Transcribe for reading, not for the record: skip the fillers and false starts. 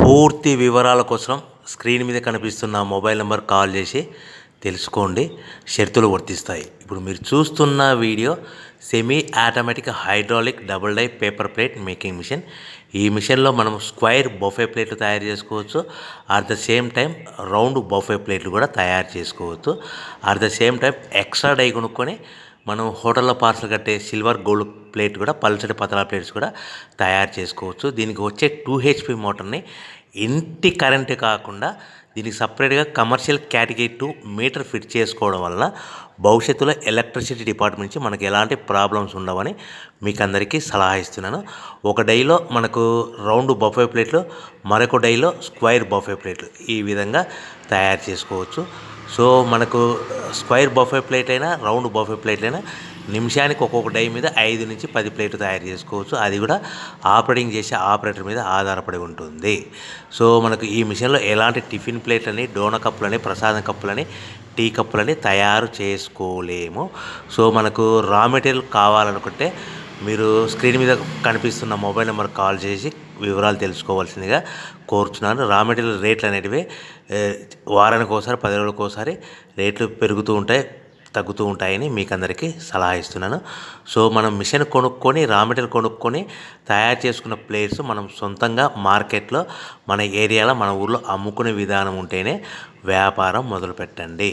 పూర్తి వివరాల కోసం స్క్రీన్ మీద కనిపిస్తున్న మొబైల్ నెంబర్ కాల్ చేసి తెలుసుకోండి. షరతులు వర్తిస్తాయి. ఇప్పుడు మీరు చూస్తున్న video semi automatic hydraulic double die paper plate making machine. ఈ మిషన్లో మనం స్క్వైర్ బఫే ప్లేట్లు తయారు చేసుకోవచ్చు. At the same time round buffet ప్లేట్లు కూడా తయారు చేసుకోవచ్చు. At the same time extra die కొనుక్కొని మనం హోటల్లో పార్సల్ కట్టే సిల్వర్ గోల్డ్ ప్లేట్ కూడా పల్చటి పతలా ప్లేట్స్ కూడా తయారు చేసుకోవచ్చు. దీనికి వచ్చే 2 HP మోటార్ని ఇంటి కరెంటు కాకుండా దీనికి సపరేట్గా కమర్షియల్ కేటగిరీ 2 మీటర్ ఫిట్ చేసుకోవడం వల్ల భవిష్యత్తులో ఎలక్ట్రిసిటీ డిపార్ట్మెంట్ నుంచి మనకి ఎలాంటి ప్రాబ్లమ్స్ ఉండవని మీకు అందరికీ సలహా ఇస్తున్నాను. ఒక డైలో మనకు రౌండ్ బఫే ప్లేట్లు, మరొక డైలో స్క్వైర్ బఫే ప్లేట్లు ఈ విధంగా తయారు చేసుకోవచ్చు. సో మనకు స్క్వైర్ బఫే ప్లేట్ అయినా రౌండ్ బఫే ప్లేట్ అయినా నిమిషానికి ఒక్కొక్క డై మీద 5 నుంచి 10 ప్లేట్లు తయారు చేసుకోవచ్చు. అది కూడా ఆపరేటింగ్ చేసే ఆపరేటర్ మీద ఆధారపడి ఉంటుంది. సో మనకు ఈ మిషన్లో ఎలాంటి టిఫిన్ ప్లేట్లని, డోనా కప్పులని, ప్రసాదం కప్పులని, టీ కప్పులని తయారు చేసుకోలేము. సో మనకు రా మెటీరియల్ కావాలనుకుంటే మీరు స్క్రీన్ మీద కనిపిస్తున్న మొబైల్ నెంబర్ కాల్ చేసి వివరాలు తెలుసుకోవాల్సిందిగా కోరుచున్నాను. రా మెటీరియల్ రేట్లు అనేటివి వారానికి ఒకసారి, 10 రోజులకు ఒకసారి రేట్లు పెరుగుతూ ఉంటాయి, తగ్గుతూ ఉంటాయని మీకు అందరికీ సలహా ఇస్తున్నాను. సో మనం మిషన్ కొనుక్కొని, రా మెటీరియల్ కొనుక్కొని తయారు చేసుకున్న ప్లేట్స్ మనం సొంతంగా మార్కెట్లో మన ఏరియాలో, మన ఊర్లో అమ్ముకునే విధానం ఉంటేనే వ్యాపారం మొదలుపెట్టండి.